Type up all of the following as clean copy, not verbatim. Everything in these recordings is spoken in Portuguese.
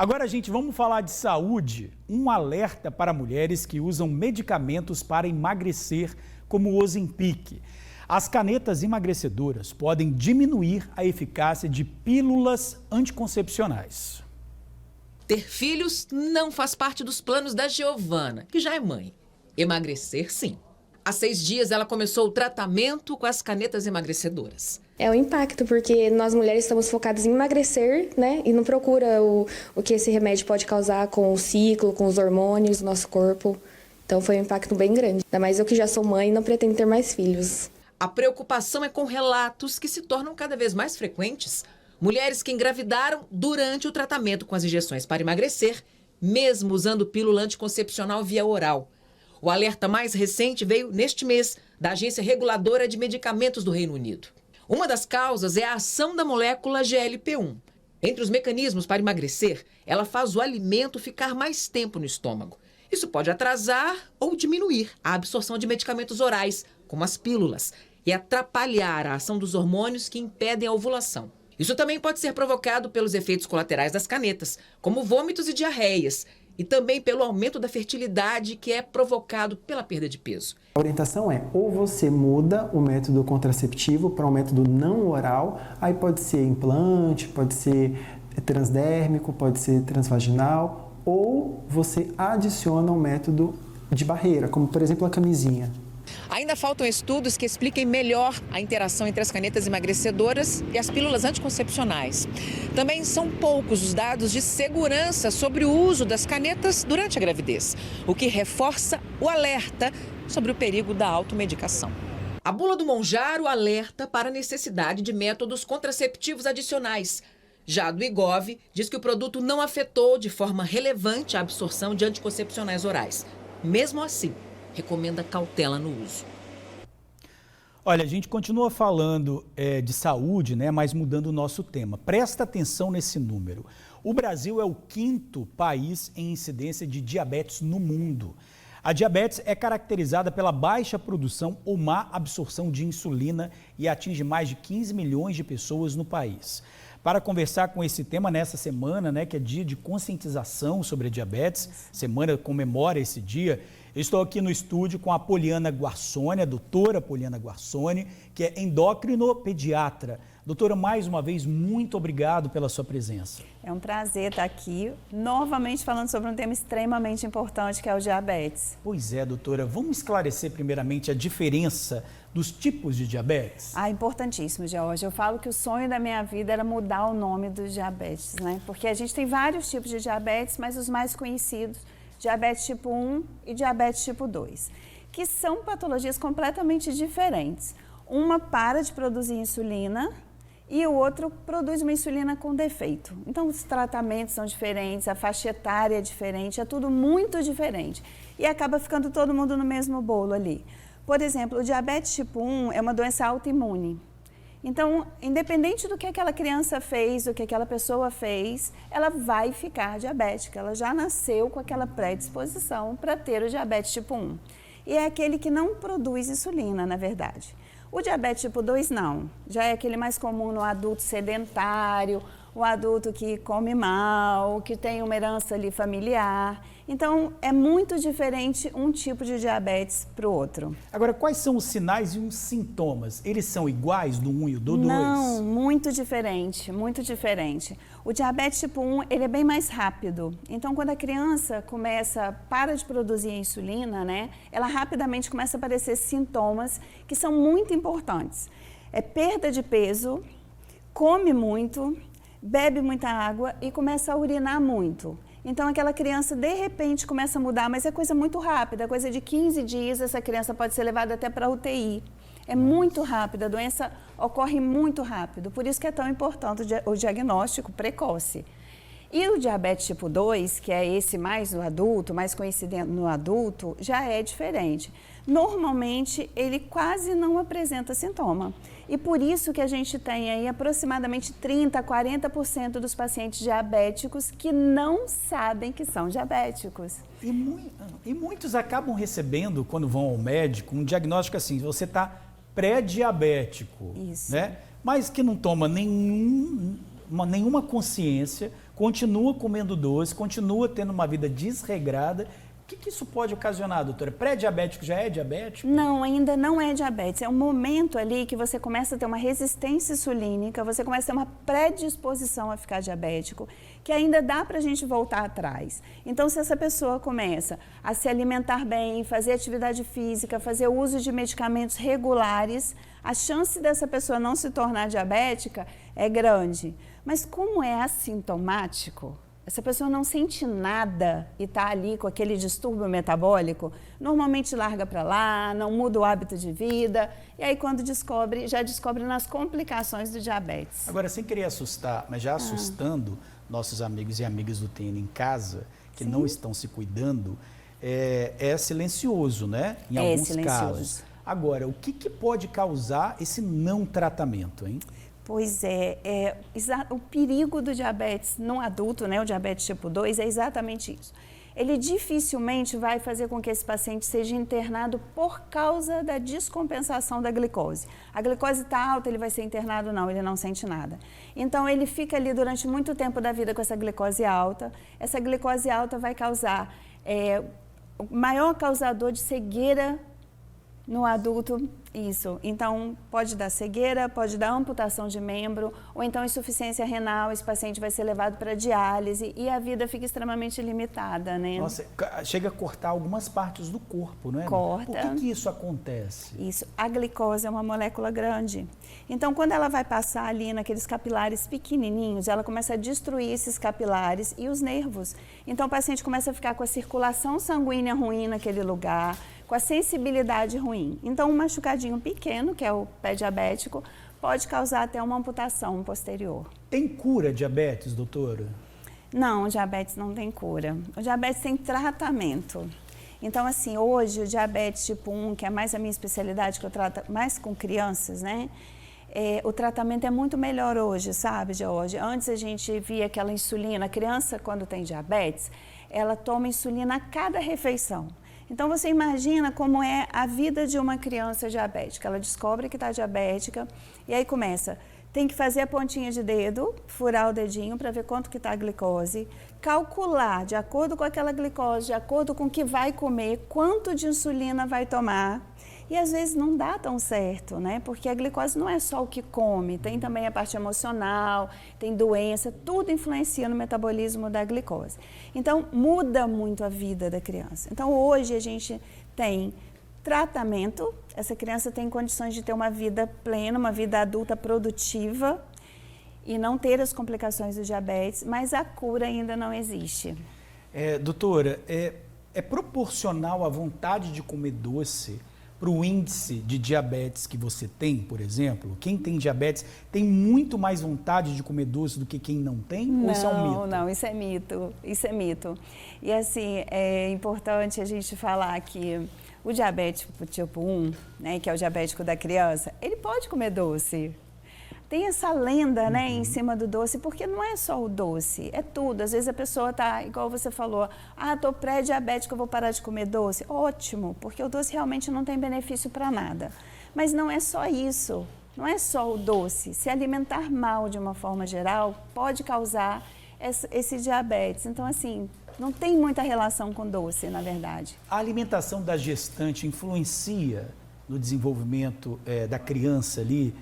Agora, gente, vamos falar de saúde. Um alerta para mulheres que usam medicamentos para emagrecer, como o Ozempic. As canetas emagrecedoras podem diminuir a eficácia de pílulas anticoncepcionais. Ter filhos não faz parte dos planos da Giovana, que já é mãe. Emagrecer, sim. Há 6 dias, ela começou o tratamento com as canetas emagrecedoras. É o impacto, porque nós mulheres estamos focadas em emagrecer, né? E não procura o que esse remédio pode causar com o ciclo, com os hormônios do nosso corpo. Então foi um impacto bem grande. Ainda mais eu que já sou mãe e não pretendo ter mais filhos. A preocupação é com relatos que se tornam cada vez mais frequentes. Mulheres que engravidaram durante o tratamento com as injeções para emagrecer, mesmo usando pílula anticoncepcional via oral. O alerta mais recente veio neste mês, da Agência Reguladora de Medicamentos do Reino Unido. Uma das causas é a ação da molécula GLP-1. Entre os mecanismos para emagrecer, ela faz o alimento ficar mais tempo no estômago. Isso pode atrasar ou diminuir a absorção de medicamentos orais, como as pílulas, e atrapalhar a ação dos hormônios que impedem a ovulação. Isso também pode ser provocado pelos efeitos colaterais das canetas, como vômitos e diarreias, e também pelo aumento da fertilidade que é provocado pela perda de peso. A orientação é ou você muda o método contraceptivo para um método não oral, aí pode ser implante, pode ser transdérmico, pode ser transvaginal, ou você adiciona um método de barreira, como por exemplo a camisinha. Ainda faltam estudos que expliquem melhor a interação entre as canetas emagrecedoras e as pílulas anticoncepcionais. Também são poucos os dados de segurança sobre o uso das canetas durante a gravidez, o que reforça o alerta sobre o perigo da automedicação. A bula do Mounjaro alerta para a necessidade de métodos contraceptivos adicionais. Já a do IGOV diz que o produto não afetou de forma relevante a absorção de anticoncepcionais orais. Mesmo assim, recomenda cautela no uso. Olha, a gente continua falando de saúde, né, mas mudando o nosso tema. Presta atenção nesse número. O Brasil é o 5º país em incidência de diabetes no mundo. A diabetes é caracterizada pela baixa produção ou má absorção de insulina e atinge mais de 15 milhões de pessoas no país. Para conversar com esse tema nessa semana, né, que é dia de conscientização sobre a diabetes, semana comemora esse dia, eu estou aqui no estúdio com a Poliana Guarsoni, a doutora Poliana Guarsoni, que é endocrinopediatra. Doutora, mais uma vez, muito obrigado pela sua presença. É um prazer estar aqui, novamente falando sobre um tema extremamente importante, que é o diabetes. Pois é, doutora, vamos esclarecer primeiramente a diferença dos tipos de diabetes? Importantíssimo, Georgia. Eu falo que o sonho da minha vida era mudar o nome do diabetes, né? Porque a gente tem vários tipos de diabetes, mas os mais conhecidos, diabetes tipo 1 e diabetes tipo 2, que são patologias completamente diferentes. Uma para de produzir insulina e o outro produz uma insulina com defeito. Então, os tratamentos são diferentes, a faixa etária é diferente, é tudo muito diferente. E acaba ficando todo mundo no mesmo bolo ali. Por exemplo, o diabetes tipo 1 é uma doença autoimune. Então, independente do que aquela criança fez, do que aquela pessoa fez, ela vai ficar diabética. Ela já nasceu com aquela predisposição para ter o diabetes tipo 1. E é aquele que não produz insulina, na verdade. O diabetes tipo 2 não, já é aquele mais comum no adulto sedentário, o adulto que come mal, que tem uma herança ali familiar. Então, é muito diferente um tipo de diabetes para o outro. Agora, quais são os sinais e os sintomas? Eles são iguais do 1 e do 2? Não, muito diferente, muito diferente. O diabetes tipo 1, ele é bem mais rápido. Então, quando a criança para de produzir a insulina, né, ela rapidamente começa a aparecer sintomas que são muito importantes. É perda de peso, come muito, bebe muita água e começa a urinar muito. Então, aquela criança, de repente, começa a mudar, mas é coisa muito rápida, coisa de 15 dias, essa criança pode ser levada até para a UTI. É muito rápida, a doença ocorre muito rápido, por isso que é tão importante o diagnóstico precoce. E o diabetes tipo 2, que é esse mais no adulto, mais conhecido no adulto, já é diferente. Normalmente, ele quase não apresenta sintoma. E por isso que a gente tem aí aproximadamente 30% a 40% dos pacientes diabéticos que não sabem que são diabéticos. E muitos acabam recebendo, quando vão ao médico, um diagnóstico assim, você está pré-diabético, né? Mas que não toma nenhuma consciência continua comendo doce, continua tendo uma vida desregrada. O que isso pode ocasionar, doutora? Pré-diabético já é diabético? Não, ainda não é diabetes. É um momento ali que você começa a ter uma resistência insulínica, você começa a ter uma predisposição a ficar diabético, que ainda dá para a gente voltar atrás. Então, se essa pessoa começa a se alimentar bem, fazer atividade física, fazer uso de medicamentos regulares, a chance dessa pessoa não se tornar diabética é grande. Mas como é assintomático, essa pessoa não sente nada e está ali com aquele distúrbio metabólico, normalmente larga para lá, não muda o hábito de vida, e aí quando descobre, já descobre nas complicações do diabetes. Agora, sem querer assustar, mas já assustando nossos amigos e amigas do TN em casa, que não estão se cuidando, é silencioso, né? Em alguns casos. Agora, o que pode causar esse não tratamento, hein? Pois é, o perigo do diabetes no adulto, né, o diabetes tipo 2, é exatamente isso. Ele dificilmente vai fazer com que esse paciente seja internado por causa da descompensação da glicose. A glicose está alta, ele vai ser internado? Não, ele não sente nada. Então, ele fica ali durante muito tempo da vida com essa glicose alta. Essa glicose alta vai causar o maior causador de cegueira no adulto, isso. Então, pode dar cegueira, pode dar amputação de membro, ou então insuficiência renal, esse paciente vai ser levado para diálise e a vida fica extremamente limitada, né? Nossa, chega a cortar algumas partes do corpo, não é? Corta. Por que isso acontece? Isso, a glicose é uma molécula grande. Então, quando ela vai passar ali naqueles capilares pequenininhos, ela começa a destruir esses capilares e os nervos. Então, o paciente começa a ficar com a circulação sanguínea ruim naquele lugar, com a sensibilidade ruim. Então, um machucadinho pequeno, que é o pé diabético, pode causar até uma amputação posterior. Tem cura diabetes, doutora? Não, o diabetes não tem cura. O diabetes tem tratamento. Então, assim, hoje o diabetes tipo 1, que é mais a minha especialidade, que eu trato mais com crianças, né? O tratamento é muito melhor hoje, sabe, George? Antes a gente via aquela insulina, a criança quando tem diabetes, ela toma insulina a cada refeição. Então, você imagina como é a vida de uma criança diabética. Ela descobre que está diabética e aí começa, tem que fazer a pontinha de dedo, furar o dedinho para ver quanto que está a glicose, calcular, de acordo com aquela glicose, de acordo com o que vai comer, quanto de insulina vai tomar. E às vezes não dá tão certo, né? Porque a glicose não é só o que come, tem também a parte emocional, tem doença, tudo influencia no metabolismo da glicose. Então, muda muito a vida da criança. Então, hoje a gente tem tratamento, essa criança tem condições de ter uma vida plena, uma vida adulta produtiva e não ter as complicações do diabetes, mas a cura ainda não existe. Doutora, é proporcional à vontade de comer doce para o índice de diabetes que você tem, por exemplo? Quem tem diabetes tem muito mais vontade de comer doce do que quem não tem? Não, ou isso é um mito? Não, isso é mito, isso é mito. E assim, é importante a gente falar que o diabético tipo 1, né, que é o diabético da criança, ele pode comer doce. Tem essa lenda, né, em cima do doce, porque não é só o doce, é tudo. Às vezes a pessoa tá, igual você falou, tô pré-diabética, eu vou parar de comer doce. Ótimo, porque o doce realmente não tem benefício para nada. Mas não é só isso, não é só o doce. Se alimentar mal de uma forma geral pode causar esse diabetes. Então, assim, não tem muita relação com doce, na verdade. A alimentação da gestante influencia no desenvolvimento da criança ali,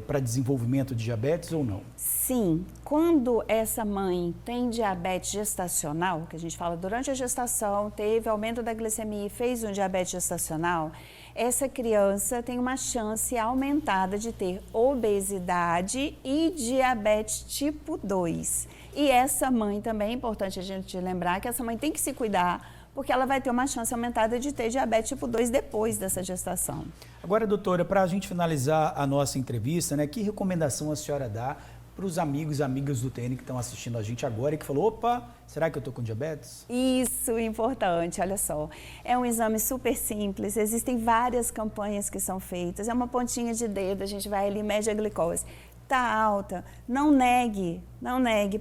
para desenvolvimento de diabetes ou não? Sim, quando essa mãe tem diabetes gestacional, que a gente fala durante a gestação, teve aumento da glicemia e fez um diabetes gestacional, essa criança tem uma chance aumentada de ter obesidade e diabetes tipo 2. E essa mãe também, é importante a gente lembrar que essa mãe tem que se cuidar, porque ela vai ter uma chance aumentada de ter diabetes tipo 2 depois dessa gestação. Agora, doutora, para a gente finalizar a nossa entrevista, né, que recomendação a senhora dá para os amigos e amigas do TN que estão assistindo a gente agora e que falou, opa, será que eu estou com diabetes? Isso, importante, olha só. É um exame super simples, existem várias campanhas que são feitas, é uma pontinha de dedo, a gente vai ali, mede a glicose. está alta, não negue,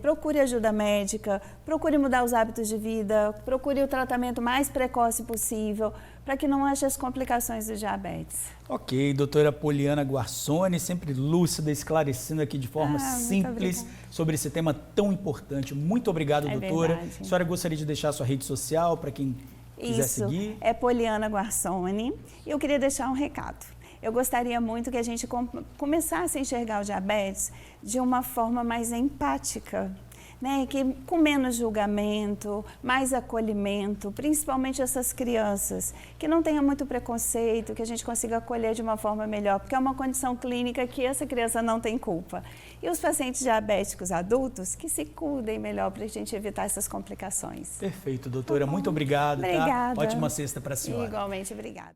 procure ajuda médica, procure mudar os hábitos de vida, procure o tratamento mais precoce possível, para que não haja as complicações do diabetes. Ok, doutora Poliana Guarsoni, sempre lúcida, esclarecendo aqui de forma simples sobre esse tema tão importante. Muito obrigado, doutora. Verdade. A senhora gostaria de deixar a sua rede social para quem quiser seguir? Isso, é Poliana Guarsoni. E eu queria deixar um recado. Eu gostaria muito que a gente começasse a enxergar o diabetes de uma forma mais empática, né? Que com menos julgamento, mais acolhimento, principalmente essas crianças, que não tenha muito preconceito, que a gente consiga acolher de uma forma melhor, porque é uma condição clínica que essa criança não tem culpa. E os pacientes diabéticos adultos, que se cuidem melhor para a gente evitar essas complicações. Perfeito, doutora. Muito obrigado. Obrigada. Tá? Ótima sexta para a senhora. Igualmente, obrigada.